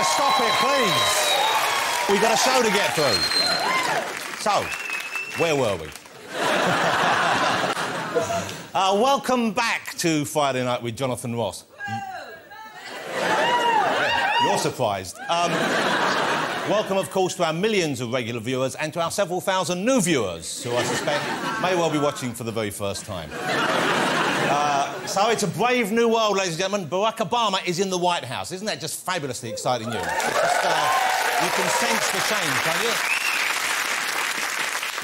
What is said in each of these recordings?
stop it, please. We've got a show to get through. So, where were we? Welcome back to Friday Night with Jonathan Ross. Yeah, you're surprised. Welcome, of course, to our millions of regular viewers and to our several thousand new viewers who I suspect may well be watching for the very first time. So it's a brave new world, ladies and gentlemen. Barack Obama is in the White House. Isn't that just fabulously exciting news? You can sense the change, can't you?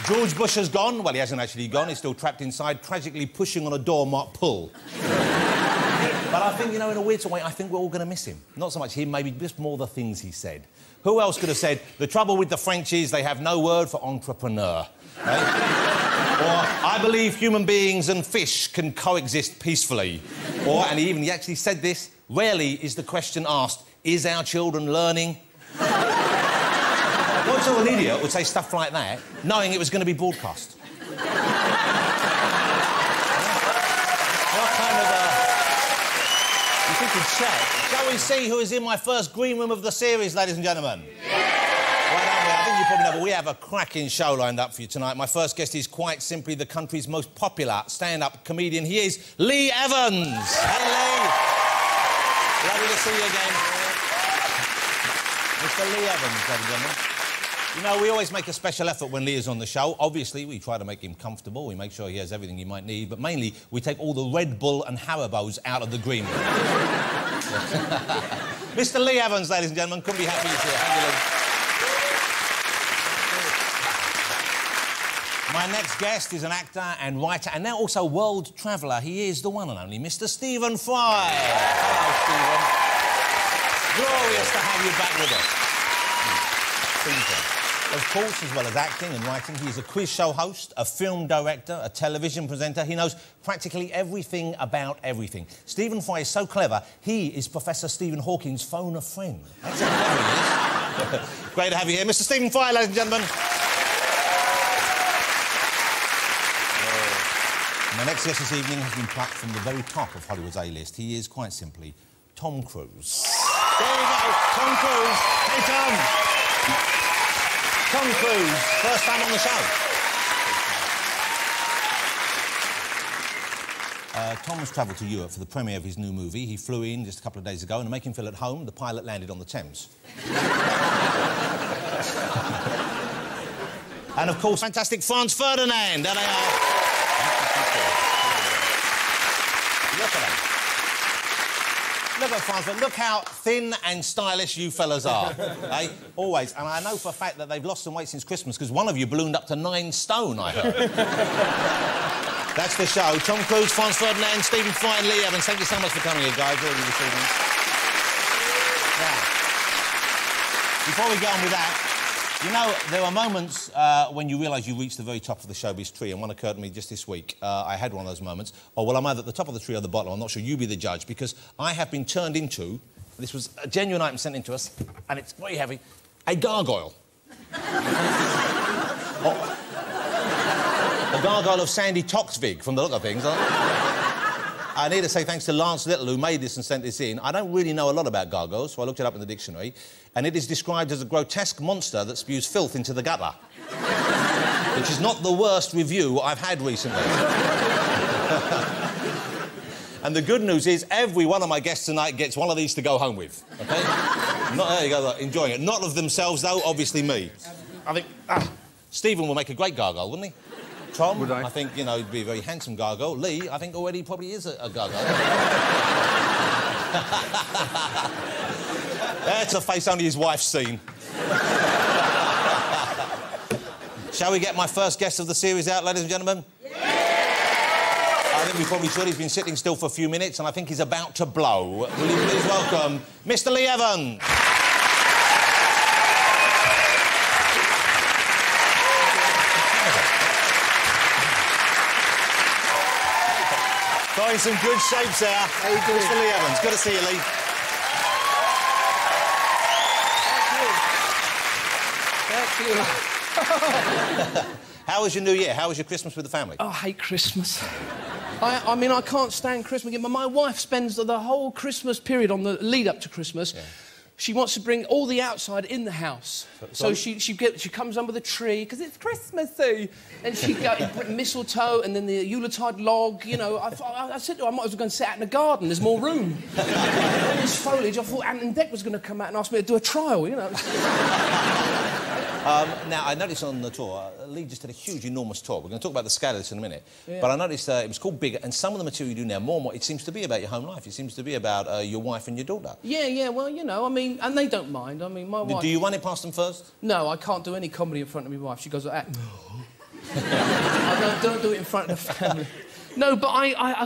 George Bush has gone. Well, he hasn't actually gone. He's still trapped inside, tragically pushing on a door marked pull. But I think, you know, in a weird way, I think we're all going to miss him. Not so much him, maybe just more the things he said. Who else could have said, the trouble with the French is they have no word for entrepreneur? Or, I believe human beings and fish can coexist peacefully. Or, and he actually said this, rarely is the question asked, is our children learning? What sort of an idiot would say stuff like that, knowing it was going to be broadcast? What kind of you think he'd chat? Shall we see who is in my first green room of the series, ladies and gentlemen? Well done, I think you probably know, but we have a cracking show lined up for you tonight. My first guest is quite simply the country's most popular stand-up comedian. He is Lee Evans. Hey, Lee. Lovely to see you again. Mr. Lee Evans, ladies and gentlemen. You know, we always make a special effort when Lee is on the show. Obviously, we try to make him comfortable. We make sure he has everything he might need. But mainly, we take all the Red Bull and Haribos out of the green room. Mr. Lee Evans, ladies and gentlemen. Couldn't be happier to see you. Thank you, Lee. My next guest is an actor and writer and now also world traveller. He is the one and only Mr. Stephen Fry. Hello, Stephen. Glorious to have you back with us. Of course, as well as acting and writing, he is a quiz show host, a film director, a television presenter. He knows practically everything about everything. Stephen Fry is so clever, he is Professor Stephen Hawking's phone a friend. That's how clever he is. Great to have you here. Mr. Stephen Fry, ladies and gentlemen. My next guest this evening has been plucked from the very top of Hollywood's A-list. He is, quite simply, Tom Cruise. There we go, Tom Cruise. Hey, Tom. Tom Cruise, first time on the show. Tom has travelled to Europe for the premiere of his new movie. He flew in just a couple of days ago, and to make him feel at home, the pilot landed on the Thames. And, of course, fantastic Franz Ferdinand. There they are. Look at them. Look at Franz, look how thin and stylish you fellas are. Eh? Always. And I know for a fact that they've lost some weight since Christmas because one of you ballooned up to 9 stone, I heard. That's the show. Tom Cruise, Franz Ferdinand, Stephen Fry and Lee Evans. Thank you so much for coming here, guys. Really this evening. Now, before we get on with that, you know, there are moments when you realise you reach the very top of the showbiz tree, and one occurred to me just this week. I had one of those moments. Oh, well, I'm either at the top of the tree or the bottom. I'm not sure. You be the judge, because I have been turned into... This was a genuine item sent in to us, and it's very heavy. A gargoyle. A gargoyle of Sandy Toksvig, from the look of things. I need to say thanks to Lance Little, who made this and sent this in. I don't really know a lot about gargoyles, so I looked it up in the dictionary, and it is described as a grotesque monster that spews filth into the gutter. Which is not the worst review I've had recently. And the good news is, every one of my guests tonight gets one of these to go home with, OK? There you go, look, enjoying it. Not of themselves, though, obviously me. I think... Stephen will make a great gargoyle, wouldn't he? Tom, would I think, you know, he'd be a very handsome gargoyle. Lee, I think already probably is a gargoyle. That's a face only his wife's seen. Shall we get my first guest of the series out, ladies and gentlemen? Yeah! I think we probably should. He's been sitting still for a few minutes, and I think he's about to blow. Will you please welcome Mr. Lee Evans? Got in some good shapes there. How you doing? Mr. Lee Evans. Good to see you, Lee. Thank you. How was your New Year? How was your Christmas with the family? Oh, I hate Christmas. I mean, I can't stand Christmas. My wife spends the whole Christmas period on the lead-up to Christmas. Yeah. she wants to bring all the outside in the house. So she comes under the tree, because it's Christmassy. And she got mistletoe and then the Yuletide log, you know. I said to her, I might as well go and sit out in the garden, there's more room. All this foliage, I thought Ant and Dec was going to come out and ask me to do a trial, you know. Now, I noticed on the tour, Lee just did a huge, enormous tour. We're going to talk about the scale of this in a minute. Yeah. But I noticed it was called Bigger, and some of the material you do now, more and more, it seems to be about your home life. It seems to be about your wife and your daughter. Yeah, well, you know, I mean, and they don't mind. I mean, my wife... Do you run it past them first? No, I can't do any comedy in front of my wife. She goes like that. I don't do it in front of the family. No, but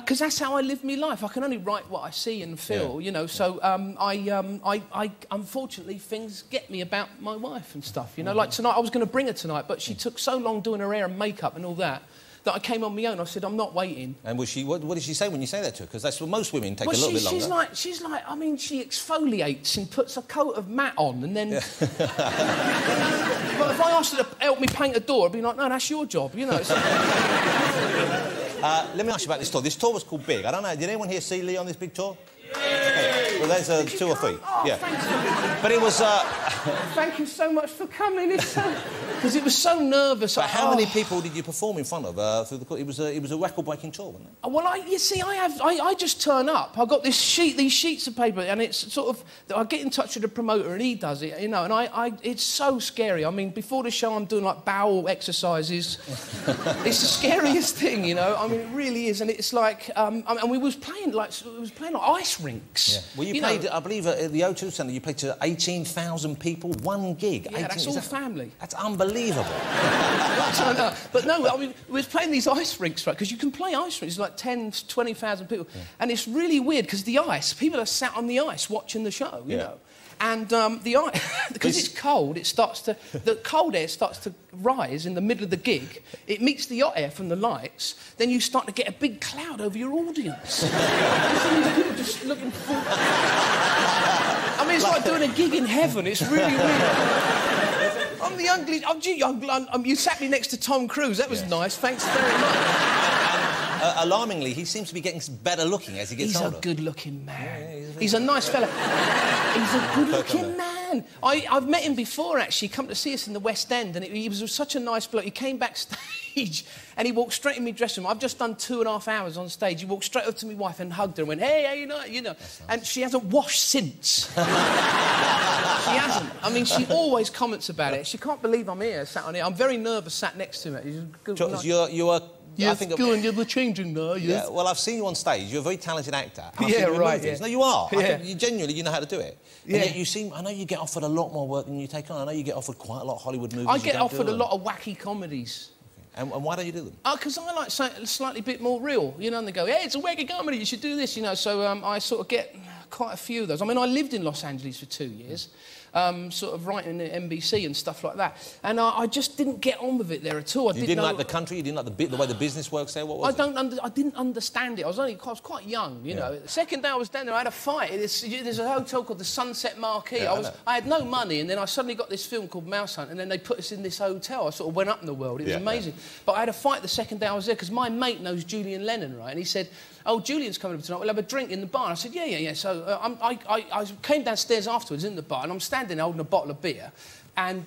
because that's how I live my life. I can only write what I see and feel, you know. So I unfortunately, things get me about my wife and stuff, you know. Like tonight, I was going to bring her tonight, but she took so long doing her hair and makeup and all that I came on my own. I said, I'm not waiting. And was she? What did she say when you say that to her? Because that's what most women take a little bit longer. She's like, I mean, she exfoliates and puts a coat of matte on, and then. But if I asked her to help me paint a door, I'd be like, no, that's your job, you know. Let me ask you about this tour. This tour was called Big. I don't know. Did anyone here see Lee on this big tour? Okay. Well, there's 2 or 3. Oh, yeah. Thank you. But it was... Thank you so much for coming. Because it was so nervous. But how many people did you perform in front of through the... It was a record-breaking tour, wasn't it? Well, you see, I just turn up. I've got these sheets of paper, and it's sort of... I get in touch with the promoter, and he does it, you know, and it's so scary. I mean, before the show, I'm doing, like, bowel exercises. It's the scariest thing, you know? I mean, it really is, and it's like... and we was playing, like ice rinks. Yeah. Well, you played, I believe, at the O2 Centre, you played to 18,000 people, 1 gig. Yeah, that's all family. That's unbelievable. But no, I mean, we was playing these ice rinks, right? Because you can play ice rinks, like 10, 20,000 people. Yeah. And it's really weird, because the ice, people are sat on the ice watching the show, you know. And the ice, because it's cold, the cold air starts to rise in the middle of the gig. It meets the hot air from the lights. Then you start to get a big cloud over your audience. People just looking for... I mean, it's like doing a gig in heaven. It's really weird. I'm the ugly... you sat me next to Tom Cruise. That was nice. Thanks very much. Alarmingly, he seems to be getting better looking as he gets older. He's a good-looking man. Yeah, he's a nice fella. He's a good-looking man. I've met him before, actually. He come to see us in the West End, and he was such a nice bloke. He came backstage, and he walked straight in my dressing room. I've just done 2.5 hours on stage. He walked straight up to my wife and hugged her and went, hey, how you know? You know. Nice. And she hasn't washed since. She hasn't. I mean, she always comments about it. She can't believe I'm here, sat on here. I'm very nervous, sat next to him. He's good. You are... Yes, I think go on, you're changing now, yes. Yeah, well, I've seen you on stage. You're a very talented actor. Yeah, right, yeah. No, you are. Yeah. I think you genuinely, you know how to do it. Yeah. And yet you seem... I know you get offered a lot more work than you take on. I know you get offered quite a lot of Hollywood movies. I get offered a lot of wacky comedies. Okay. And why don't you do them? Because I like something slightly bit more real, you know, and they go, hey, it's a wacky comedy, you should do this, you know, so I sort of get quite a few of those. I mean, I lived in Los Angeles for 2 years. Sort of writing at NBC and stuff like that. And I just didn't get on with it there at all. You didn't like the country? You didn't like the way the business works there? What was it? I didn't understand it. I was quite young, you know. The second day I was down there, I had a fight. There's a hotel called the Sunset Marquee. Yeah, I had no money, and then I suddenly got this film called Mouse Hunt, and then they put us in this hotel. I sort of went up in the world. It was amazing. But I had a fight the second day I was there, because my mate knows Julian Lennon, right? And he said, oh, Julian's coming up tonight, we'll have a drink in the bar. And I said, yeah. So I came downstairs afterwards in the bar, and I'm standing there holding a bottle of beer, and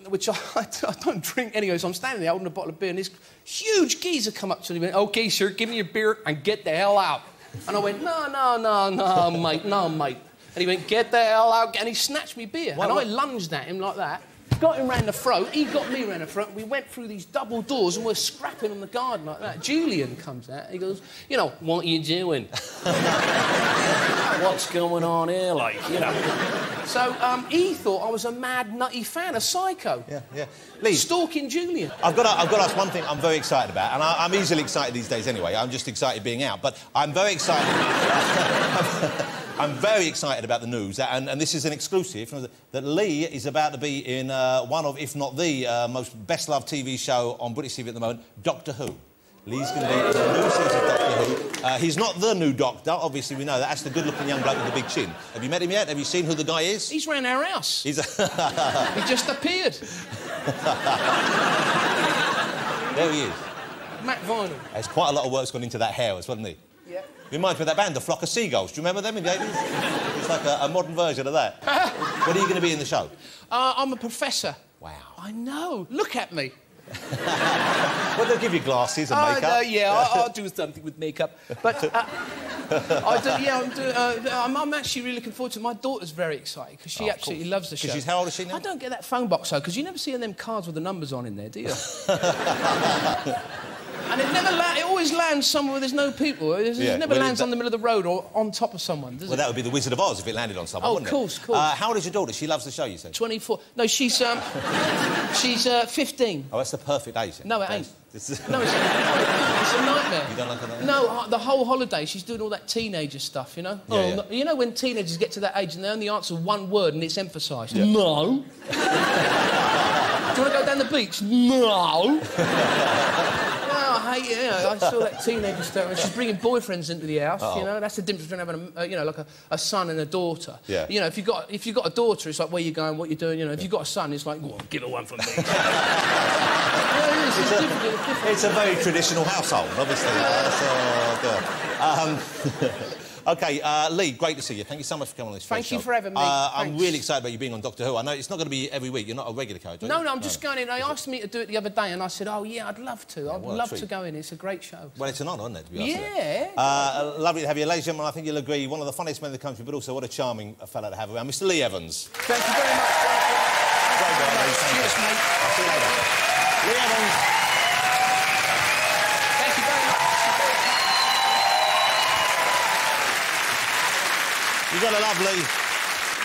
which I don't drink anyway, so I'm standing there holding a bottle of beer, and this huge geezer come up to me and went, OK, sir, give me your beer and get the hell out. And I went, no, mate. And he went, get the hell out, and he snatched me beer. I lunged at him like that, got him round the throat, he got me round the throat, we went through these double doors and we're scrapping on the garden like that. Julian comes out, he goes, you know, what are you doing? What's going on here, like, you know? So he thought I was a mad, nutty fan, a psycho. Yeah. Lee, stalking Julian. I've got to ask one thing I'm very excited about, and I'm easily excited these days anyway. I'm just excited being out, but I'm very excited... I'm very excited about the news, and this is an exclusive, that Lee is about to be in one of, if not the most best-loved TV show on British TV at the moment, Doctor Who. Lee's going to be in the new series of Doctor Who. He's not the new Doctor, obviously we know that. That's the good-looking young bloke with the big chin. Have you met him yet? Have you seen who the guy is? He's round our house. He just appeared. There he is. Matt Vinyl. There's quite a lot of work's gone into that hair, hasn't he? Yeah. Reminds me of that band, The Flock of Seagulls. Do you remember them in the 80s? It's like a modern version of that. What are you going to be in the show? I'm a professor. Wow. I know. Look at me. Well, they'll give you glasses and makeup. I'll do something with makeup. But I'm actually really looking forward to it. My daughter's very excited because she absolutely loves the show. Because how old is she now? I don't get that phone box, though, because you never see them cards with the numbers on in there, do you? And it always lands somewhere where there's no people. It never lands on the middle of the road or on top of someone, does it? Well, that would be the Wizard of Oz if it landed on someone, wouldn't it? Of course. How old is your daughter? She loves the show, you said? 24. No, she's 15. Oh, that's the perfect age. No, it ain't. No, it's a nightmare. You don't like that? No, the whole holiday she's doing all that teenager stuff, you know? Yeah. No, you know when teenagers get to that age and they only answer one word and it's emphasised? Yeah. No. Do you want to go down the beach? No. I hate it. You know, I saw that teenager stuff, and she's bringing boyfriends into the house. You know, that's the difference between having like a son and a daughter. Yeah. You know, if you've got a daughter, it's like where you going, what you're doing. You know, if you've got a son, it's like, go on, give her one from me. It's a very traditional household, obviously. OK, Lee, great to see you. Thank you so much for coming on this show. Thank you for having me. I'm really excited about you being on Doctor Who. I know it's not going to be every week. You're not a regular character. No, I'm just going in. They asked me to do it the other day, and I said, oh, yeah, I'd love to. I'd love to go in. It's a great show. Well, it's an honour, isn't it, to be honest? Yeah. Lovely to have you. Ladies and gentlemen, I think you'll agree, one of the funniest men in the country, but also what a charming fella to have around, Mr. Lee Evans. Thank you very much. Cheers, mate. I'll see you later. Lee Evans. Thank you very much. You've got a lovely...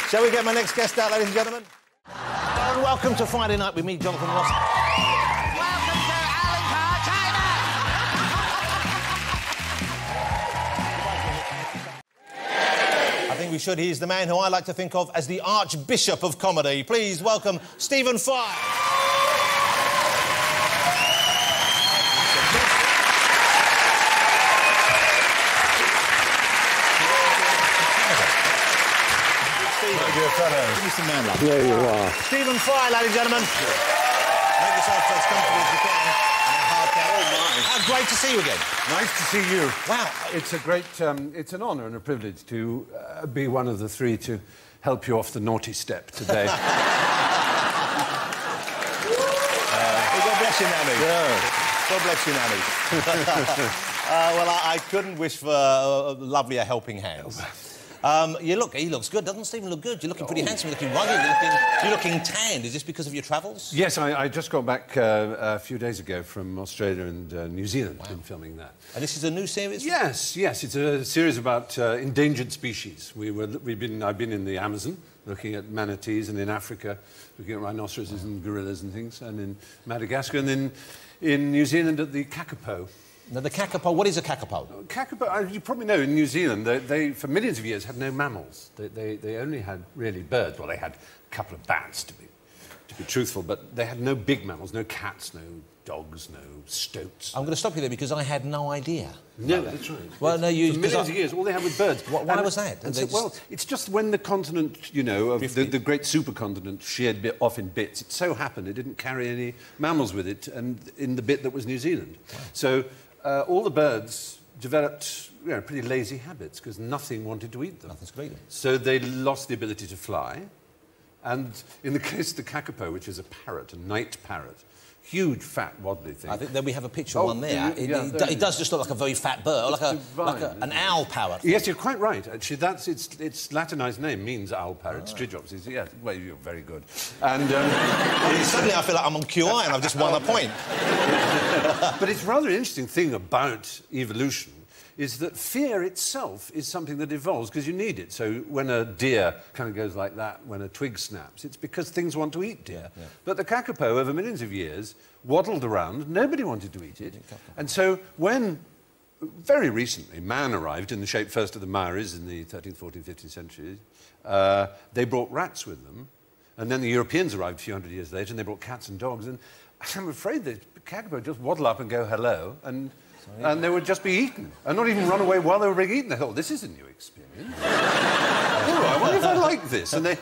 Shall we get my next guest out, ladies and gentlemen? And welcome to Friday Night with me, Jonathan Ross. Welcome to Alan Carr China! I think we should. He's the man who I like to think of as the Archbishop of comedy. Please welcome Stephen Fry. Give me some man love. There you are. Stephen Fry, ladies and gentlemen. Make yourself as comfortable as you can. How great to see you again. Nice to see you. Wow. It's a great... it's an honour and a privilege to be one of the three to help you off the naughty step today. God bless you, Nanny. Yeah. God bless you, Nanny. Well, I couldn't wish for lovelier helping hands. He looks good. Doesn't Stephen look good? You're looking pretty handsome. You're looking rugged. You're looking tanned. Is this because of your travels? Yes, I just got back a few days ago from Australia and New Zealand. Wow. Been filming that. And this is a new series? Yes. It's a series about endangered species. I've been in the Amazon, looking at manatees, and in Africa, looking at rhinoceroses and gorillas and things, and in Madagascar, and then in New Zealand at the kakapo. Now, the kakapo, what is a kakapo? Kakapo, you probably know, in New Zealand, they for millions of years, had no mammals. They only had, really, birds. Well, they had a couple of bats, to be truthful, but they had no big mammals, no cats, no dogs, no stoats. I'm going to stop you there because I had no idea. No, that's right. Well, no, you... For millions of years, all they had was birds. Why was that? Well, it's just when the continent, you know, of the great supercontinent sheared off in bits, it so happened it didn't carry any mammals with it, and in the bit that was New Zealand. Wow. So... all the birds developed, you know, pretty lazy habits because nothing wanted to eat them. Nothing's to eat them. So they lost the ability to fly. And in the case of the kakapo, which is a parrot, a night parrot, huge, fat, waddly thing. I think that we have a picture of one there. It does just look like a very fat bird, or like an owl parrot. Yes, you're quite right. Actually, that's its Latinised name means owl parrot. Strigops. Yeah, well, you're very good. And suddenly I feel like I'm on QI and I've just won a point. But it's rather an interesting thing about evolution is that fear itself is something that evolves because you need it. So when a deer kind of goes like that, when a twig snaps, it's because things want to eat deer. Yeah. But the kakapo, over millions of years, waddled around. Nobody wanted to eat it. And so when, very recently, man arrived in the shape first of the Maoris in the 13th, 14th, 15th centuries, they brought rats with them. And then the Europeans arrived a few hundred years later, and they brought cats and dogs. And I'm afraid the kakapo just waddle up and go hello, and they would just be eaten, and not even run away while they were being eaten. They thought, this is a new experience. Oh, I wonder if I like this. And they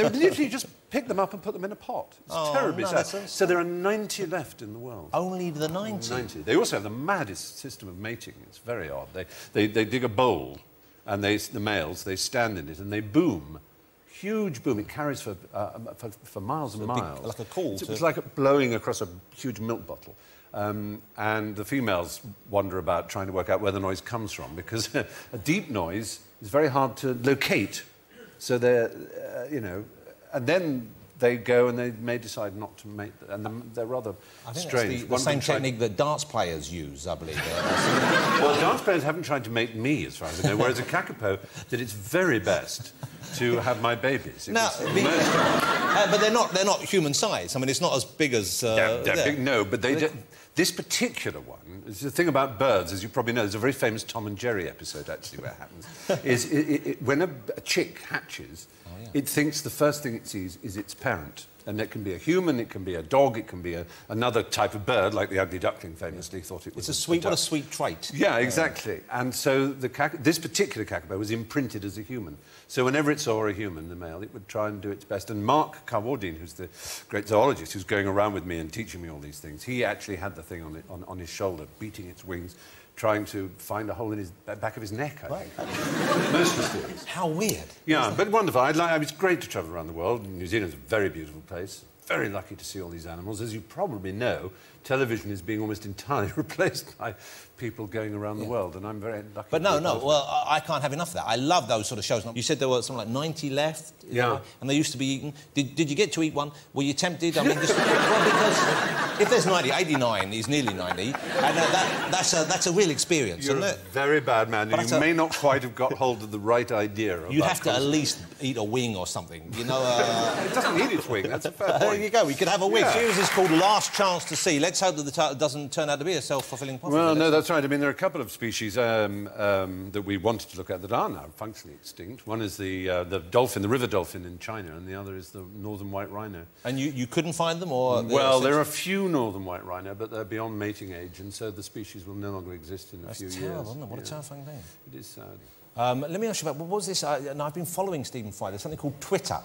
would literally just pick them up and put them in a pot. It's terribly sad. So there are 90 left in the world. Only the 90? 90. They also have the maddest system of mating. It's very odd. They dig a bowl, and the males, they stand in it, and they boom. Huge boom. It carries for miles and miles. Like a call. It's like blowing across a huge milk bottle. And the females wander about trying to work out where the noise comes from, because a deep noise is very hard to locate. So they're, you know, and then they go and they may decide not to mate, and they're rather strange. That's the same technique that darts players use, I believe. Well, darts players haven't tried to mate me, as far as I know, whereas a kakapo did its very best to have my babies. No, but they're not human size. I mean, it's not as big as... they're big, no, but this particular one, the thing about birds, as you probably know, there's a very famous Tom and Jerry episode, actually, where it happens, is when a chick hatches, it thinks the first thing it sees is its parent. And it can be a human, it can be a dog, it can be another type of bird, like the ugly duckling famously thought it was. What a sweet trait. Yeah, exactly. And so this particular kakapo was imprinted as a human. So whenever it saw a human, the male, it would try and do its best. And Mark Carwardine, who's the great zoologist who's going around with me and teaching me all these things, he actually had the thing on his shoulder, beating its wings, trying to find a hole in the back of his neck, I think. Most mysterious. How weird. Yeah, but wonderful. It's great to travel around the world. New Zealand's a very beautiful place. Very lucky to see all these animals. As you probably know, television is being almost entirely replaced by people going around the world, and I'm very lucky. But no, well, I can't have enough of that. I love those sort of shows. You said there were something like 90 left, yeah, and they used to be eaten. Did you get to eat one? Were you tempted? I mean, just, well, because if there's 90, 89 is nearly 90, and that's a real experience, You're isn't it? A very bad man, and you may not quite have got hold of the right idea. You'd have to at least eat a wing or something, you know. It doesn't need its wing. That's a fair point. There you go. We could have a wing. Yeah. Series is called Last Chance to See. Let's hope that the title doesn't turn out to be a self-fulfilling prophecy. Well, no, that's right. I mean, there are a couple of species that we wanted to look at that are now functionally extinct. One is the dolphin, the river dolphin in China, and the other is the northern white rhino. And you couldn't find them, or...? Well, there are a few northern white rhino, but they're beyond mating age, and so the species will no longer exist in a few years. That's terrible, isn't it? What a terrifying thing. It is sad. Let me ask you about, what was this? And I've been following Stephen Fry. There's something called Twitter.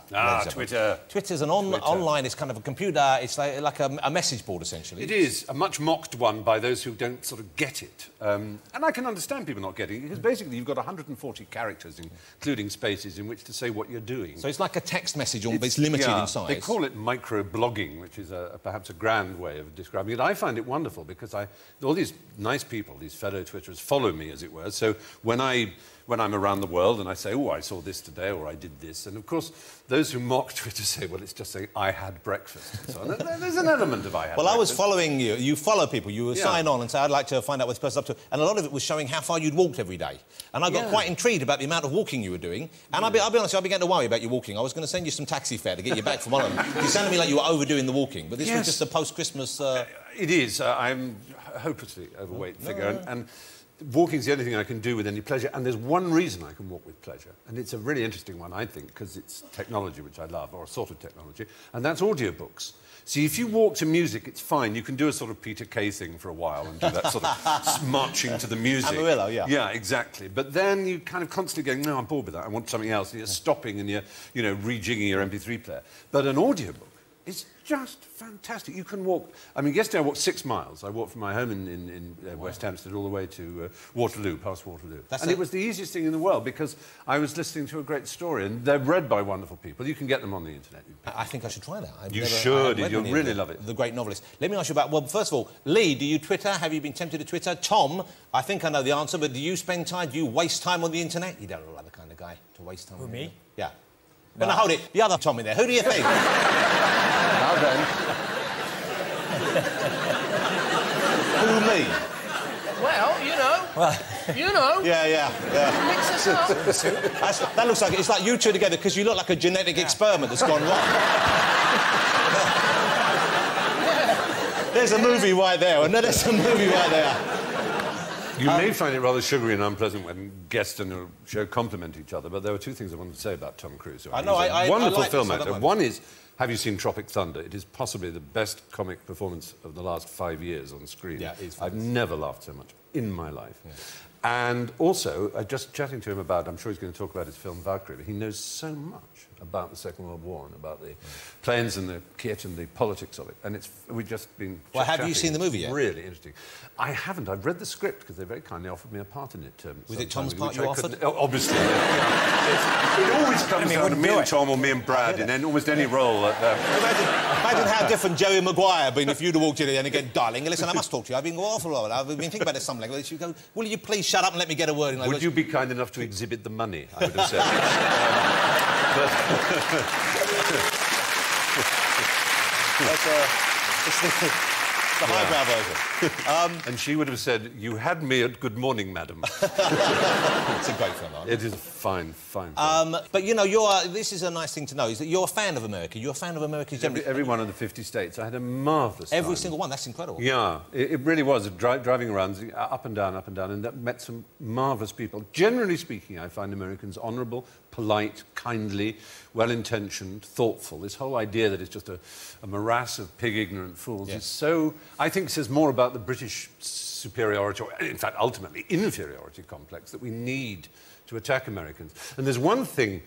Twitter. Twitter's an online, it's kind of a computer, it's like a message board, essentially. It is, a much mocked one by those who don't sort of get it. And I can understand people not getting it, because basically you've got 140 characters, including spaces, in which to say what you're doing. So it's like a text message, but it's limited in size. They call it micro-blogging, which is perhaps a grand way of describing it. I find it wonderful, because all these nice people, these fellow Twitterers, follow me, as it were. So when I'm around the world and I say, oh, I saw this today, or I did this, and of course, those who mock Twitter say, well, it's just saying, I had breakfast, and so on. There's an element of I had breakfast. I was following you. You follow people. You sign on and say, I'd like to find out what this person's up to. And a lot of it was showing how far you'd walked every day. And I got quite intrigued about the amount of walking you were doing. And I'll be honest, I began to worry about your walking. I was going to send you some taxi fare to get you back from one of them. You sounded to me like you were overdoing the walking, but this was just a post-Christmas... It is. I'm a hopelessly overweight figure, and walking's the only thing I can do with any pleasure, and there's one reason I can walk with pleasure, and it's a really interesting one, I think, because it's technology, which I love, or a sort of technology, and that's audiobooks. See, if you walk to music, it's fine. You can do a sort of Peter Kay thing for a while and do that sort of marching to the music. Amarillo, yeah. Yeah, exactly. But then you kind of constantly going, no, I'm bored with that, I want something else, and you're stopping and you're, rejigging your MP3 player. But an audiobook is just fantastic. You can walk... I mean, yesterday I walked 6 miles. I walked from my home in West Hampstead all the way to Waterloo, past Waterloo. And it was the easiest thing in the world, because I was listening to a great story, and they're read by wonderful people. You can get them on the internet. I think I should try that. You should. You'll really love it. The great novelist. Let me ask you about... Well, first of all, Lee, do you Twitter? Have you been tempted to Twitter? Tom, I think I know the answer, but do you spend time... Do you waste time on the internet? You don't look like the kind of guy to waste time on me? Yeah. Well, no, hold it. The other Tom in there. Who do you think? Now then. Who, me? Well, you know. Yeah. Mix us up. That looks like... It's like you two together, because you look like a genetic experiment that's gone wrong. There's a movie right there, and there's a movie right there. You may find it rather sugary and unpleasant when guests in a show compliment each other, but there were 2 things I wanted to say about Tom Cruise. I know, wonderful like film actor. One is, have you seen Tropic Thunder? It is possibly the best comic performance of the last 5 years on screen. Yeah, it is. I've never laughed so much in my life. Yeah. And also, just chatting to him about, I'm sure he's going to talk about his film Valkyrie, but he knows so much about the Second World War and about the planes and the kit and the politics of it. And we've just been Well, have you seen the movie yet? Really interesting. I haven't. I've read the script because they very kindly offered me a part in it. Was it Tom's part you offered? Obviously. It always comes down to me and Tom or me and Brad in almost any role. Imagine how different Jerry Maguire had been if you'd have walked in here and again, darling, listen, I must talk to you. I've been going off for a while. I've been thinking about this something like this. You go, will you please shut up and let me get a word in? Would you be kind enough to exhibit the money? I would have said. It's the highbrow version. And she would have said, "You had me at good morning, madam." It's a great film, isn't it? It is a fine film. But, you know, this is a nice thing to know, is that you're a fan of America. You're a fan of America generally. Every one of the 50 states. I had a marvellous time. Every single one, that's incredible. Yeah, it really was. Driving around, up and down, and met some marvellous people. Generally speaking, I find Americans honourable, polite, kindly, well-intentioned, thoughtful. This whole idea that it's just a morass of pig-ignorant fools is so... I think says more about the British superiority, or in fact, ultimately, inferiority complex that we need to attack Americans. And there's one thing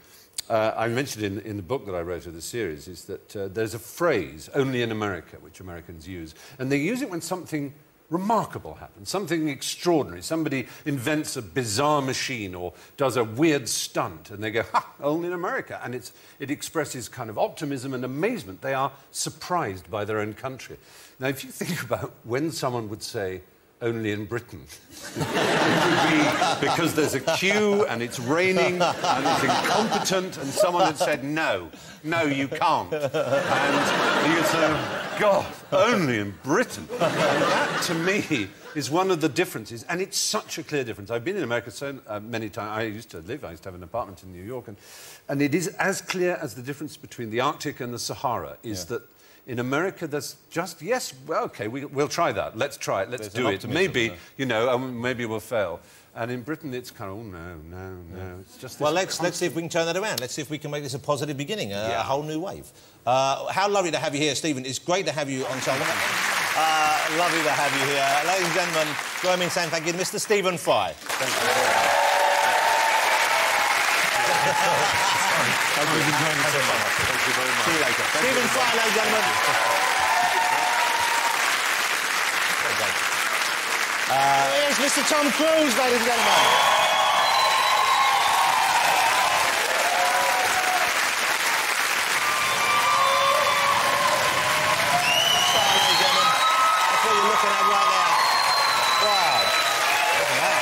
I mentioned in the book that I wrote of the series, is that there's a phrase, only in America, which Americans use. And they use it when something remarkable happens, something extraordinary. Somebody invents a bizarre machine or does a weird stunt, and they go, ha, only in America. And it expresses kind of optimism and amazement. They are surprised by their own country. Now, if you think about when someone would say, only in Britain, it would be because there's a queue and it's raining and it's incompetent, and someone had said, no, you can't. And you could say, God, only in Britain. And that, to me, is one of the differences, and it's such a clear difference. I've been in America so many times. I used to have an apartment in New York, and it is as clear as the difference between the Arctic and the Sahara, is that in America, there's just, yes, well, OK, we'll try that. Let's try it. Let's do it. Maybe, you know, maybe we'll fail. And in Britain, it's kind of, oh, no. It's just well, let's see if we can turn that around. Let's see if we can make this a positive beginning, a whole new wave. How lovely to have you here, Stephen. It's great to have you on show. Lovely to have you here. Ladies and gentlemen, join me in saying thank you to Mr. Stephen Fry. Thank you. I've been enjoying it so much. Thank you very much. See you later. Stephen Fry, ladies and gentlemen. Here's Mr. Tom Cruise, ladies and gentlemen. Ladies and gentlemen, that's what you're looking at right now. Wow. Look at that.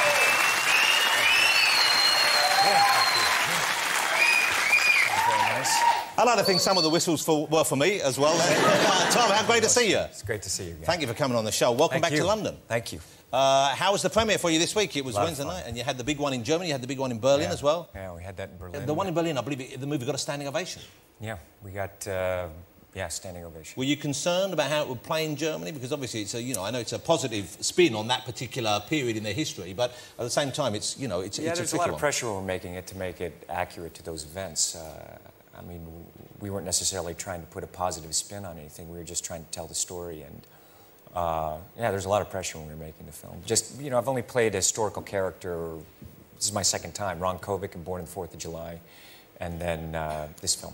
I like to think some of the whistles were for me as well. Tom, how great to see you. It's great to see you again. Thank you for coming on the show. Welcome back to London. Thank you. How was the premiere for you this week? It was Wednesday night, and you had the big one in Germany, you had the big one in Berlin as well. Yeah, we had that in Berlin. The one in Berlin, I believe the movie got a standing ovation. Yeah, we got, standing ovation. Were you concerned about how it would play in Germany? Because obviously it's a, you know, I know it's a positive spin on that particular period in their history, but at the same time, it's, you know, it's a tricky one. There's a lot of pressure when we're making it to make it accurate to those events. I mean, we weren't necessarily trying to put a positive spin on anything. We were just trying to tell the story, and there's a lot of pressure when we were making the film. Just, you know, I've only played a historical character. This is my second time. Ron Kovic, and Born on the 4th of July, and then this film.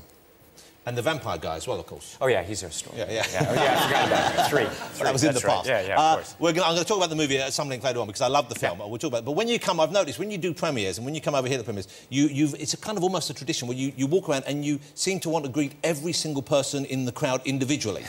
And the vampire guy as well, of course. Oh, yeah, he's our story. Yeah. Oh, yeah, I forgot about that. Three. That was in the past. Right. Yeah, of course. I'm going to talk about the movie at some length later on because I love the film. We'll talk about it. But when you come, I've noticed, when you do premieres and when you come over here to premieres, it's a kind of almost a tradition where you walk around and you seem to want to greet every single person in the crowd individually,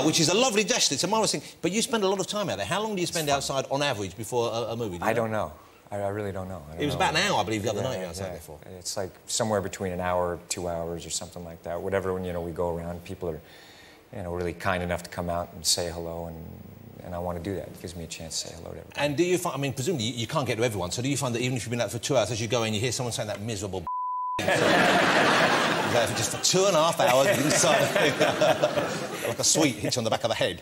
which is a lovely gesture. It's a marvellous thing. But you spend a lot of time out there. How long do you spend outside on average before a movie? I don't know. I really don't know. It was about an hour, I believe, the other night you were outside there for. It's like somewhere between an hour, 2 hours, or something like that. Whatever, when, you know, we go around, people are, you know, really kind enough to come out and say hello, and I want to do that. It gives me a chance to say hello to everybody. And do you find, I mean, presumably you can't get to everyone, so do you find that even if you've been out for 2 hours, as you go in, you hear someone saying that miserable there for just for 2.5 hours inside, like a sweet hitch on the back of the head.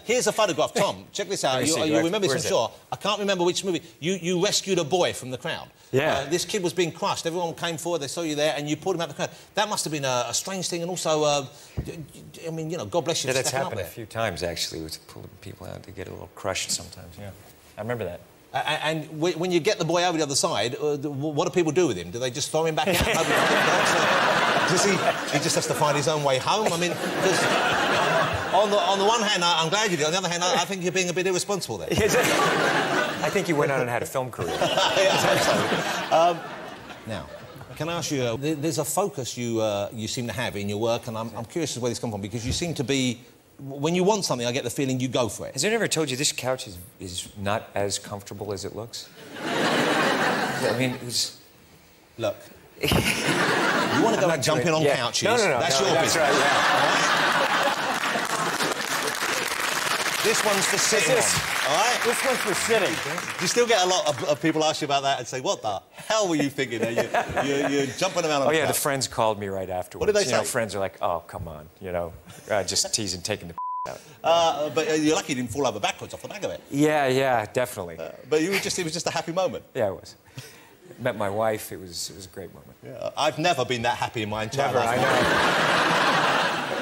Here's a photograph, Tom. Check this out. You remember this, I'm sure. I can't remember which movie. You rescued a boy from the crowd. Yeah. This kid was being crushed. Everyone came forward. They saw you there, and you pulled him out of the crowd. That must have been a strange thing, and also, I mean, you know, God bless you. Yeah, that's happened a few times actually. With pulling people out to get a little crushed sometimes. Yeah. I remember that. And when you get the boy over the other side, what do people do with him? Do they just throw him back out? Does he just has to find his own way home? I mean, because on the one hand, I'm glad you did. On the other hand, I think you're being a bit irresponsible there. I think you went on and had a film career. Now, can I ask you, there's a focus you seem to have in your work, and I'm curious as to where this comes from, because you seem to be... When you want something, I get the feeling you go for it. Has anyone ever told you this couch is not as comfortable as it looks? I mean, it's... Look, you want to go out jumping on couches? No. That's your business. Right, yeah. This one's for sitting on, all right? This one's for sitting. Do you still get a lot of people ask you about that and say, what the hell were you thinking there? You're jumping around on the the couch. friends called me right afterwards. What did they say? You know, friends are like, oh, come on, you know, just teasing, taking the out. But you're lucky you didn't fall over backwards off the back of it. Yeah, definitely. But it was just a happy moment. Yeah, it was. Met my wife, it was a great moment. Yeah, I've never been that happy in my entire Never, life. I know.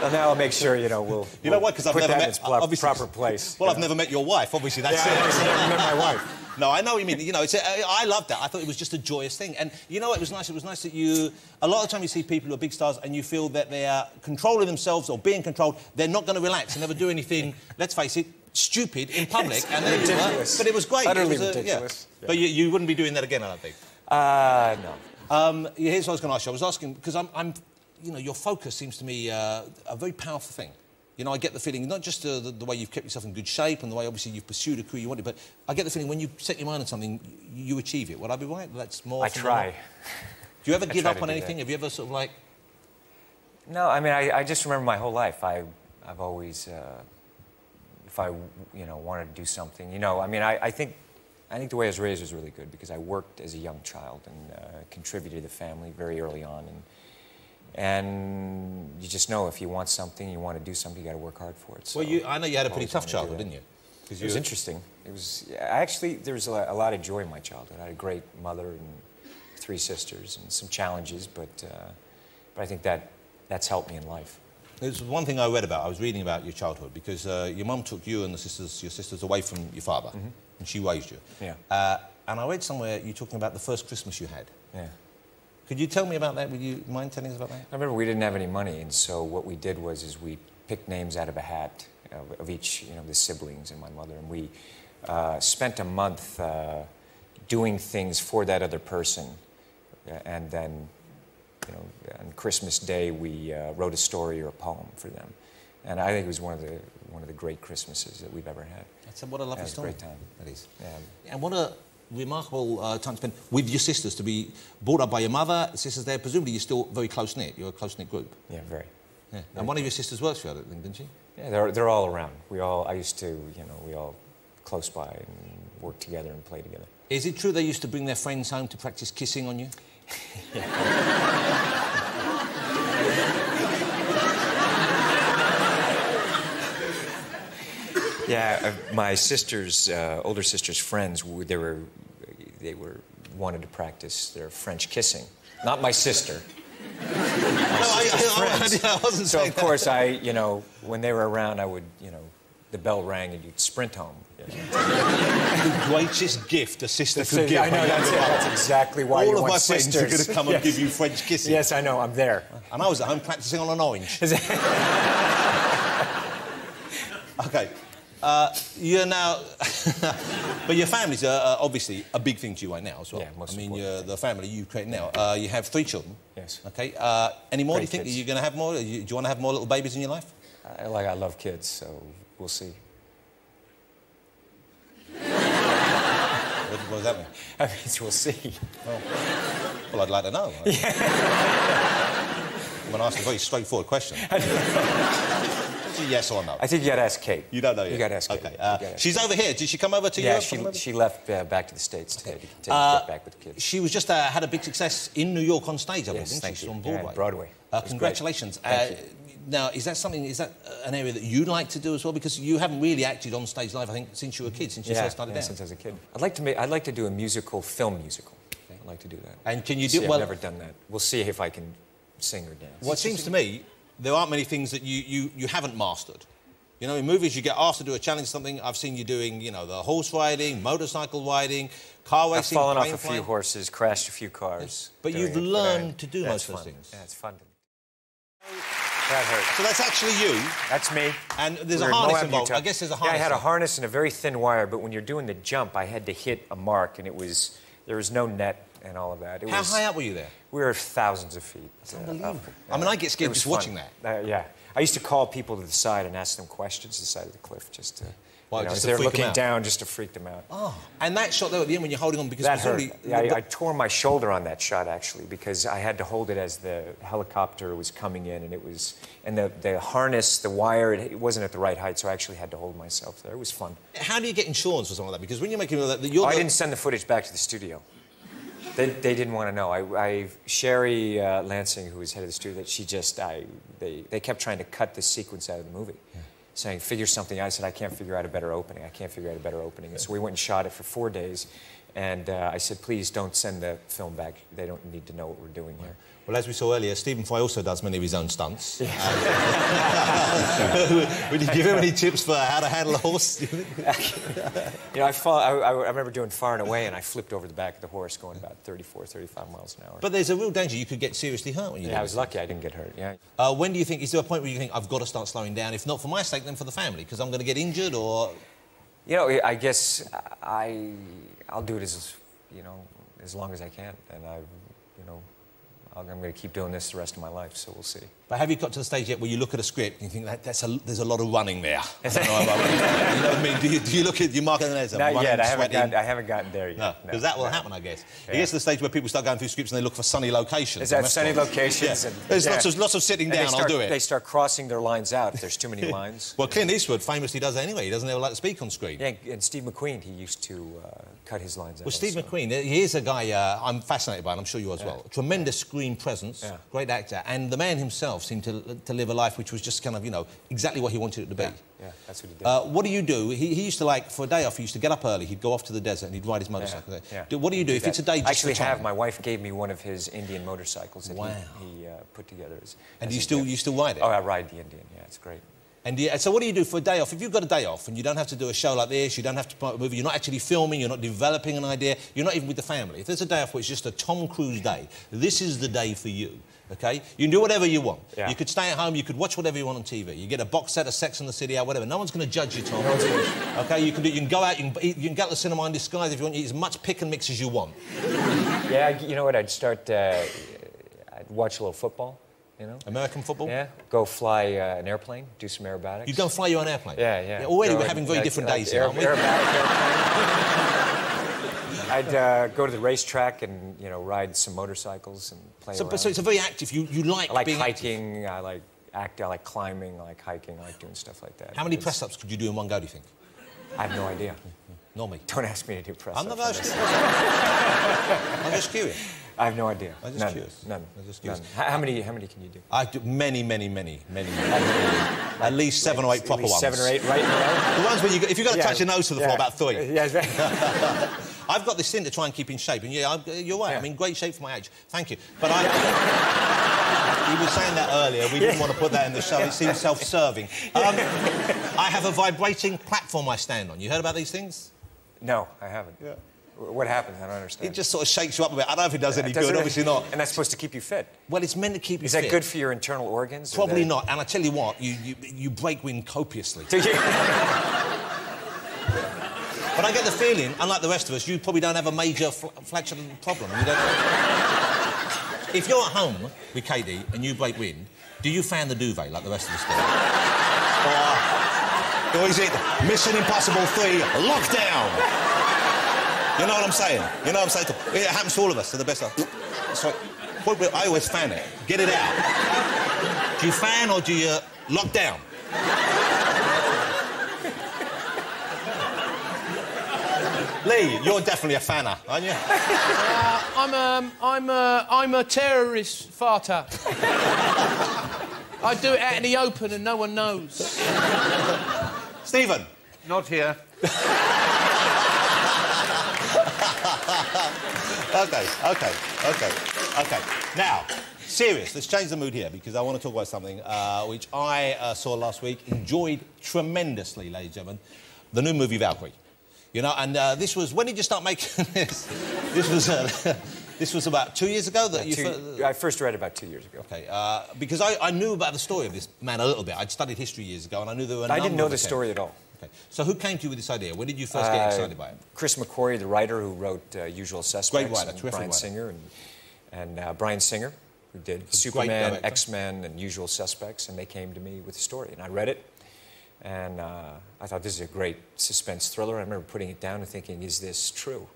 Well, now I'll make sure, you know, we'll You know what? Because I've put never that met... in its proper place. Well, I've never met your wife, obviously, that's it. I've never met my wife. No, I know what you mean. You know, I loved that. I thought it was just a joyous thing. And, you know, it was nice that you... A lot of the time you see people who are big stars and you feel that they are controlling themselves or being controlled. They're not going to relax and never do anything, let's face it, stupid in public. And then ridiculous. But it was great. Utterly it was, ridiculous. Yeah. But you wouldn't be doing that again, I don't think. No. Here's what I was going to ask you. I was asking, because I'm... You know, your focus seems to me a very powerful thing. You know, I get the feeling, not just the way you've kept yourself in good shape and the way, obviously, you've pursued a career you wanted, but I get the feeling when you set your mind on something, you achieve it. Would I be right? That's more... I try. Do you ever give up on do anything? that. Have you ever sort of like... No, I mean, I just remember my whole life. I've always, if I, you know, wanted to do something, you know, I mean, I think the way I was raised was really good because I worked as a young child and contributed to the family very early on. And you just know if you want something, you want to do something, you got to work hard for it. So well, I know you had a pretty tough childhood, didn't you? It was interesting. It was actually there was a lot of joy in my childhood. I had a great mother and 3 sisters and some challenges, but I think that's helped me in life. There's one thing I read about. I was reading about your childhood because your mum took you and your sisters away from your father, and she raised you. Yeah. And I read somewhere you talking about the first Christmas you had. Yeah. Could you tell me about that? Would you mind telling us about that? I remember we didn't have any money, and so what we did was we picked names out of a hat of each, you know, the siblings and my mother, and we spent a month doing things for that other person, and then, you know, on Christmas Day we wrote a story or a poem for them, and I think it was one of the great Christmases that we've ever had. What a lovely story. It was a great time. That is. Yeah. And what a remarkable time spent with your sisters, to be brought up by your mother, sisters there. Presumably you're still very close-knit. You're a close-knit group. Yeah, very. Yeah. And one of your sisters works for you, I think, didn't she? Yeah, they're all around. I used to, you know, we all close by and work together and play together. Is it true they used to bring their friends home to practice kissing on you? Yeah, my sister's, older sister's friends, they wanted to practice their French kissing. Not my sister. I wasn't So, saying of course, you know, when they were around, I would, you know, the bell rang and you'd sprint home. You know. The greatest gift a sister could give. I know, that's exactly why all you of want my friends sisters. are going to come and give you French kissing. Yes, I know, I'm there. And I was at home practicing on an orange. OK. You're now... But your family's obviously a big thing to you right now as well. Yeah, most I mean, important. the family you create now. You have 3 children. Yes. OK. Any more, do you think? kids. Are you going to have more? Do you want to have more little babies in your life? I love kids, so we'll see. What does that mean? I mean, we'll see. Well, I'd like to know. I'm going to ask a very straightforward question. Yes or no? I think you got to ask Kate. You don't know yet? You got to ask Kate. OK. She's over here. Did she come over to Yeah, Europe? she left back to the States today to get back with the kids. She was just had a big success in New York on stage, I believe, Yes, didn't thank she? you. On Yeah, Broadway. Broadway. It was Congratulations. great. Thank you. Now, is that an area that you'd like to do as well? Because you haven't really acted on stage live, I think, since you were a kid, since you first started out. Since I was a kid. I'd like to do a film musical. I'd like to do that. And can you do... I've never done that. We'll see if I can sing or dance. Well, it seems to me there aren't many things that you haven't mastered. You know, in movies, you get asked to do a challenge, something. I've seen you doing, you know, the horse riding, motorcycle riding, car racing, I've fallen off plane a few flying. horses, crashed a few cars. Yes. But doing you've it, learned to do yeah, most of it's those fun. things. Yeah, it's fun. That hurt. So that's actually you. That's me. And there's We a were in harness Moab, involved. Utah. I guess there's a Yeah, harness. I had a involved. harness and a very thin wire, but when you're doing the jump, I had to hit a mark, and there was no net and all of that. How high up were you there? We were thousands of feet. That's unbelievable. I mean, I get scared just watching that. Yeah. I used to call people to the side and ask them questions to the side of the cliff, just to... Well, just just to they're freak 'em looking out. down, just to freak them out. Oh, and that shot there at the end when you're holding on, because That hurt. presumably- Yeah, I tore my shoulder on that shot, actually, because I had to hold it as the helicopter was coming in, and it was... And the harness, the wire, it wasn't at the right height, so I actually had to hold myself there. It was fun. How do you get insurance for something like that? Because when you're making that, I didn't send the footage back to the studio. They didn't want to know. Sherry Lansing, who was head of the studio, they kept trying to cut this sequence out of the movie. Yeah. Saying, figure something out. I said, I can't figure out a better opening. I can't figure out a better opening. And so we went and shot it for 4 days. And I said, please don't send the film back. They don't need to know what we're doing here. Well, as we saw earlier, Stephen Fry also does many of his own stunts. Yeah. Would you give him any tips for how to handle a horse? You know, I remember doing Far and Away, and I flipped over the back of the horse going about 34, 35 miles an hour. But there's a real danger you could get seriously hurt when you do I was lucky I didn't get hurt, yeah. When do you think, is there a point where you think, I've got to start slowing down, if not for my sake, then for the family, because I'm going to get injured, or...? You know, I guess I'll do it as long as I can, and I'm going to keep doing this the rest of my life, so we'll see. But have you got to the stage yet where you look at a script and you think, there's a lot of running there? I don't know, you know what I mean? Do you look at, you mark it as a Not running, yet, I sweating? haven't gotten there yet. No, because that will happen, I guess. It gets to the stage where people start going through scripts and they look for sunny locations. Is that sunny locations? Yeah. And, there's lots of sitting down, I'll do it. They start crossing their lines out if there's too many lines. Well, Clint Eastwood famously does that anyway. He doesn't ever like to speak on screen. Yeah, and Steve McQueen, he used to cut his lines out. Well, Steve McQueen, here's a guy I'm fascinated by, and I'm sure you as well. Tremendous screen presence, great actor, and the man himself seemed to live a life which was just kind of, you know, exactly what he wanted it to be. Yeah, that's what he did. What do you do? He used to, like, for a day off, he used to get up early, he'd go off to the desert and he'd ride his motorcycle. What do you do if it's a day just I actually for time? my wife gave me one of his Indian motorcycles that he put together. And do you still ride it? Oh, I ride the Indian, yeah, it's great. And so what do you do for a day off? If you've got a day off and you don't have to do a show like this, you don't have to promote a movie, you're not actually filming, you're not developing an idea, you're not even with the family. If there's a day off where it's just a Tom Cruise day, this is the day for you, OK? You can do whatever you want. Yeah. You could stay at home, you could watch whatever you want on TV. You get a box set of Sex and the City out, whatever. No one's going to judge you, Tom. OK? You can go out, you can go to the cinema in disguise if you want. You eat as much pick and mix as you want. Yeah, you know what? I'd watch a little football. You know? American football? Yeah. Go fly an airplane, do some aerobatics. You go fly your own airplane? Yeah. Already we're having very different days here, aren't we? I'd go to the racetrack and, you know, ride some motorcycles and play around. So it's a very active, you like I like being hiking, I like acting, I like climbing, I like hiking, I like doing stuff like that. How many press-ups could you do in one go, do you think? I have no idea. Not me. Don't ask me to do press-ups. I'm not asking. I'm just curious. I have no idea. I'm just curious. None. I'm just curious. None. How many can you do? I do many. At least 7 or 8 proper ones. 7 or 8 right in a row? The ones where if you've got to touch your nose to the floor, about 3. Yeah, exactly. I've got this thing to try and keep in shape, and you're right. Yeah. I'm in great shape for my age. Thank you. But he was saying that earlier. We didn't want to put that in the show. It seems self-serving. I have a vibrating platform I stand on. You heard about these things? No, I haven't. Yeah. What happens? I don't understand. It just sort of shakes you up a bit. I don't know if it does any good, obviously not. And that's supposed to keep you fit? Well, it's meant to keep you fit. Is that good for your internal organs? Probably not. And I tell you what, you break wind copiously. Do you? But I get the feeling, unlike the rest of us, you probably don't have a major flatulent problem. You don't... If you're at home with Katie and you break wind, do you fan the duvet like the rest of us do? Or is it Mission Impossible 3, lockdown? You know what I'm saying? You know what I'm saying? It happens to all of us, to the best of us. So, I always fan it. Get it out. Do you fan or do you lock down? Lee, you're definitely a fanner, aren't you? I'm a terrorist farter. I do it out in the open and no one knows. Stephen? Not here. OK. OK, now, serious. Let's change the mood here, because I want to talk about something which I saw last week, enjoyed tremendously, ladies and gentlemen, the new movie Valkyrie. You know, and this was... When did you start making this? This was about 2 years ago that you... I first read it about 2 years ago. OK, because I knew about the story of this man a little bit. I'd studied history years ago, and I knew there were I didn't know the story at all. Okay. So who came to you with this idea? When did you first get excited by it? Chris McQuarrie, the writer who wrote Usual Suspects. Great writer, and terrific Bryan writer. Singer and Bryan Singer, who did Superman, X-Men, and Usual Suspects, and they came to me with the story, and I read it, and I thought, this is a great suspense thriller. I remember putting it down and thinking, is this true?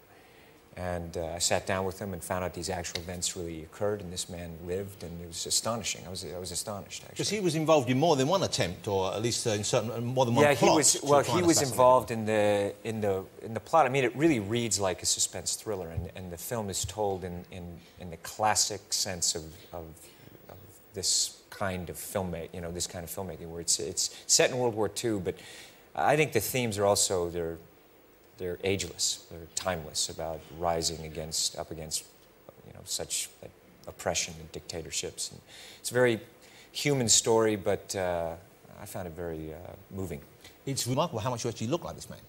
And I sat down with him and found out these actual events really occurred, and this man lived, and it was astonishing. I was astonished, actually. Because he was involved in more than one attempt, or at least in certain more than one plot. He was involved in the plot. I mean, it really reads like a suspense thriller, and the film is told in the classic sense of this kind of filmmaking, you know, this kind of filmmaking, where it's set in World War II, but I think the themes are also they're ageless, they're timeless, about rising up against, you know, such like, oppression and dictatorships. And it's a very human story, but I found it very moving. It's remarkable how much you actually look like this man.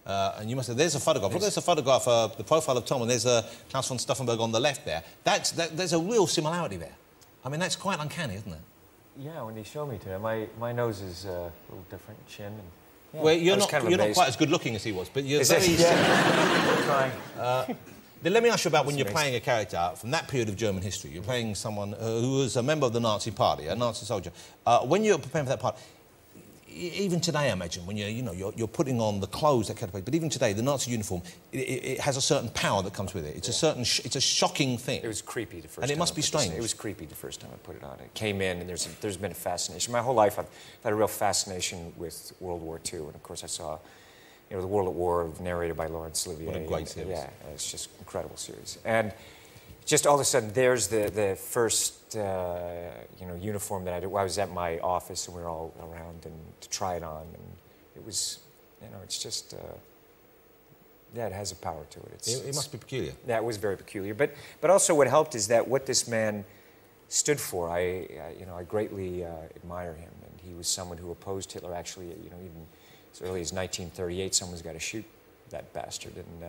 And you must have... There's a photograph. Look, there's a photograph of the profile of Tom, and there's Klaus von Stauffenberg on the left there. There's a real similarity there. I mean, that's quite uncanny, isn't it? Yeah, when he showed me today, my nose is a little different, chin. And, yeah, well, you're not quite as good looking as he was, but you're very... trying. Then let me ask you about when you're playing a character from that period of German history. You're playing someone who was a member of the Nazi Party, a Nazi soldier. When you're preparing for that part, even today, I imagine, when you're putting on the clothes that kind of play, but even today, the Nazi uniform, it has a certain power that comes with it. It's it's a shocking thing. It was creepy the first time. And it must be strange. It was creepy the first time I put it on. It came in, and there's been a fascination. My whole life, I've had a real fascination with World War II, and of course, I saw, you know, The World at War, narrated by Laurence Olivier. What a great series. Yeah, it's just an incredible series. And just all of a sudden, there's the first, you know, uniform that I did. I was at my office, and we were all around and to try it on, and it was, you know, it's just, yeah, it has a power to it. It must be peculiar. Yeah, it was very peculiar. But also, what helped is that what this man stood for, you know, I greatly admire him, and he was someone who opposed Hitler. Actually, you know, even as early as 1938, someone's got to shoot that bastard, and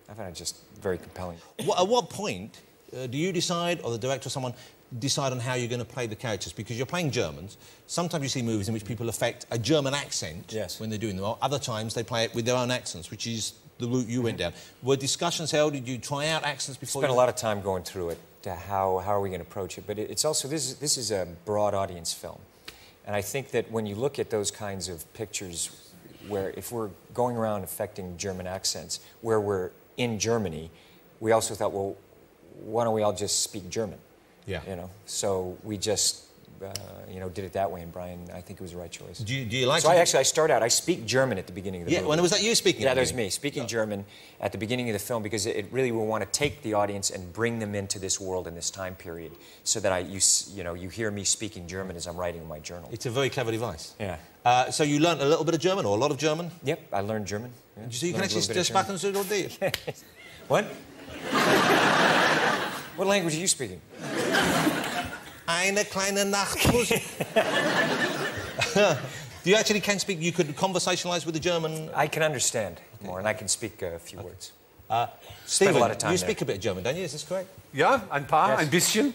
I found it just very compelling. At what point do you decide, or the director or someone, decide on how you're going to play the characters? Because you're playing Germans. Sometimes you see movies in which people affect a German accent when they're doing them. Other times they play it with their own accents, which is the route you went down. Were discussions held? Did you try out accents before? Spent a lot of time going through it. How are we going to approach it? But it's also, this is a broad audience film. And I think that when you look at those kinds of pictures, where if we're going around affecting German accents, where we're in Germany, we also thought, well, why don't we all just speak German? Yeah. You know, so we just, you know, did it that way, and Brian, I think it was the right choice. Do you like? So I start out. I speak German at the beginning of the movie. When was that you speaking? Yeah, that was me speaking German at the beginning of the film, because it really will want to take the audience and bring them into this world in this time period, so that you know, you hear me speaking German as I'm writing in my journal. It's a very clever device. Yeah. So you learned a little bit of German, or a lot of German? Yep, I learned German. Yeah. So you can actually sprechen so do. What? What language are you speaking? Eine kleine Nachtmusik. You actually can speak, you could conversationalise with the German... I can understand more, and I can speak a few words. Stephen, a lot of time you speak a bit of German, don't you? Is this correct? Ja, ein paar, ein bisschen.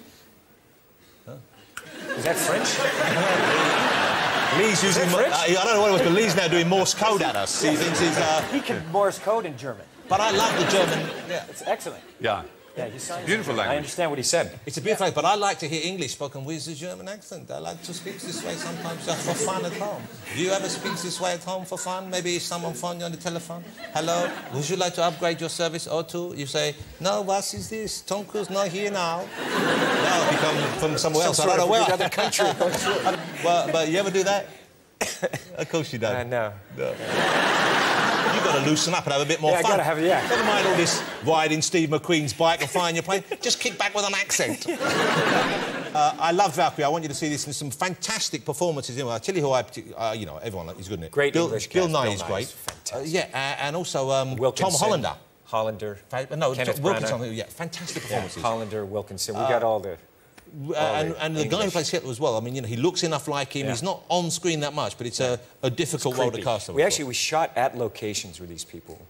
Is that French? Lee's using... I don't know what it was, but Lee's now doing Morse code at us. He thinks he's... He can Morse code in German. But I love the German... Yeah. It's excellent. Yeah. Yeah, he sounds beautiful language. I understand what he said. It's a beautiful language, but I like to hear English spoken with a German accent. I like to speak this way sometimes just for fun at home. Do you ever speak this way at home for fun? Maybe someone phoned you on the telephone. Hello, would you like to upgrade your service O2? You say, no, what is this? Tom Cruise not here now. No, if you come from somewhere else. I don't know where. Other country. But you ever do that? Of course you don't. No. You've got to loosen up and have a bit more fun. I gotta have it, yeah. Never mind all this riding Steve McQueen's bike and flying your plane. Just kick back with an accent. I love Valkyrie. I want you to see this. There's some fantastic performances in it. I'll tell you who you know, everyone is good in it. Great English cast. Bill Nye is great. Fantastic. Yeah, and also Wilkinson. Tom Hollander. Hollander. No, Kenneth Wilkinson. Branagh. Yeah, fantastic performances. Yeah, Hollander, Wilkinson. We got all the. And the guy who plays Hitler as well. I mean, you know, he looks enough like him. Yeah. He's not on screen that much, but it's a difficult role to cast. We shot at locations where these people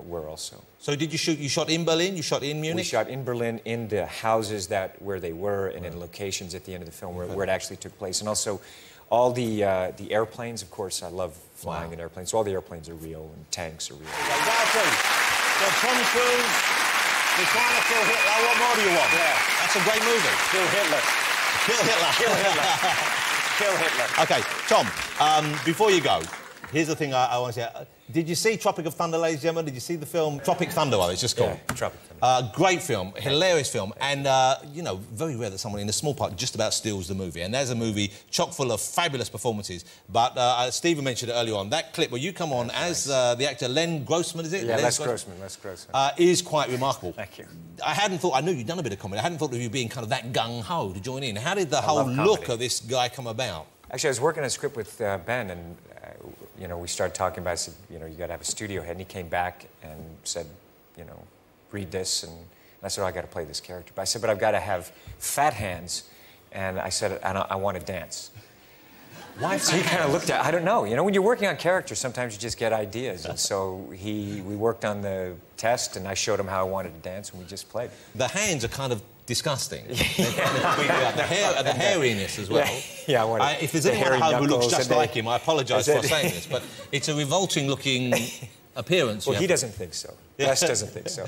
were also. So did you shoot? You shot in Berlin. You shot in Munich. We shot in Berlin, in the houses where they were, and in locations at the end of the film where it actually took place, and also all the airplanes. Of course, I love flying in airplanes. So all the airplanes are real, and tanks are real. Welcome. So Tom Cruise, we're trying to kill Hitler. What more do you want? Yeah, that's a great movie. Kill Hitler. Kill Hitler. Kill Hitler. Kill Hitler. Okay, Tom. Before you go, here's the thing I want to say. Did you see Tropic of Thunder, ladies and gentlemen? Did you see the film Tropic Thunder? Well, it's just called. Yeah, Tropic Thunder. Great film, hilarious film, and you know, very rare that someone in a small part just about steals the movie. And there's a movie chock full of fabulous performances. But Stephen mentioned it earlier on. That clip where you come on as the actor Len Grossman, is it? Yeah, Les Grossman. Is quite remarkable. Thank you. I knew you'd done a bit of comedy. I hadn't thought of you being kind of that gung-ho to join in. How did the whole look of this guy come about? Actually, I was working on a script with Ben, and you know, we started talking about it. I said, you know, you got to have a studio head, and he came back and said, you know, read this, and I said, oh, I got to play this character. But I said, but I've got to have fat hands, and I said, and I want to dance. Why? So he kind of looked at, I don't know. You know, when you're working on characters, sometimes you just get ideas. And so we worked on the test, and I showed him how I wanted to dance, and we just played. The hands are kind of disgusting. The hairiness as well. Yeah, if there's anyone at home who looks just like him, I apologise for saying this, but it's a revolting-looking appearance. Well, he doesn't think so. Les doesn't think so.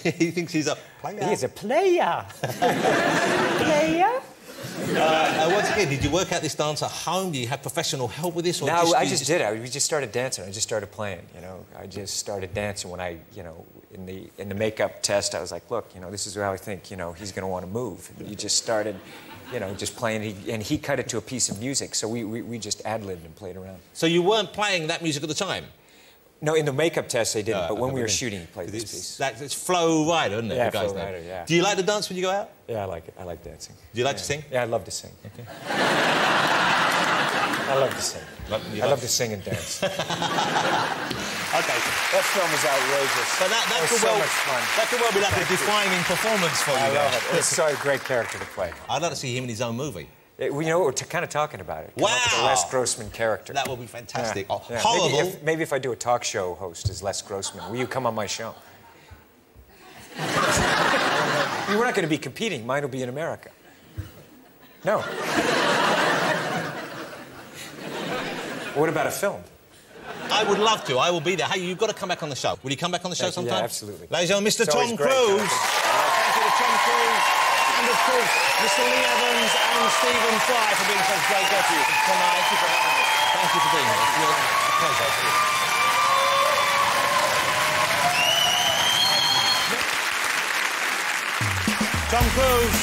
He thinks he's a player. He's a player. Player? Once again, did you work out this dance at home? Do you have professional help with this? Or no, I just did it. We just started dancing. I just started playing, you know. I just started dancing when I, you know, in the makeup test, I was like, look, you know, this is how I think, you know, he's going to want to move. And you just started, you know, just playing. And he cut it to a piece of music, so we just ad-libbed and played around. So you weren't playing that music at the time? No, in the makeup test they didn't, but when we were shooting, he played this piece. It's Flo Rida, isn't it? Yeah, the guy's Flo name. Rida, yeah. Do you like to dance when you go out? Yeah, I like it. I like dancing. Do you like to sing? Yeah, I love to sing. Okay. I love to sing. I love to sing and dance. Okay. That film is outrageous. So that could so much fun. That could well be like a defining performance for you. I love it. It's such a great character to play. I'd like to see him in his own movie. You know, we're kind of talking about it. Wow! Come up with a Les Grossman character. That would be fantastic. Yeah. Oh, yeah. Horrible. Maybe if I do a talk show host as Les Grossman, will you come on my show? We're not going to be competing. Mine will be in America. No. What about a film? I would love to. I will be there. Hey, you've got to come back on the show. Will you come back on the show sometime? Yeah, absolutely. Ladies and gentlemen, Mr. Tom Cruise. Thank you to Tom Cruise. And, of course, Mr. Lee Evans and Stephen Fry for being such great guests tonight. Thank you for being here. It's a pleasure. Tom Cruise.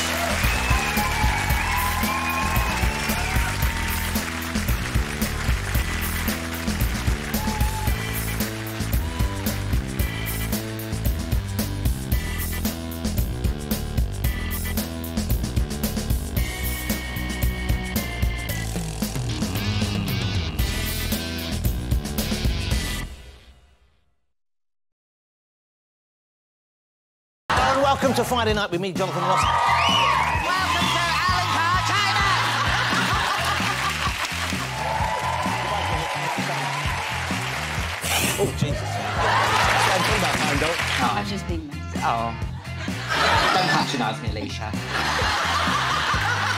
Welcome to Friday Night with me, Jonathan Ross. Welcome to Alan Carr, China! Oh, Jesus. I'm talking about time, don't. Oh, I've just been... Oh. Don't patronise me, Alicia.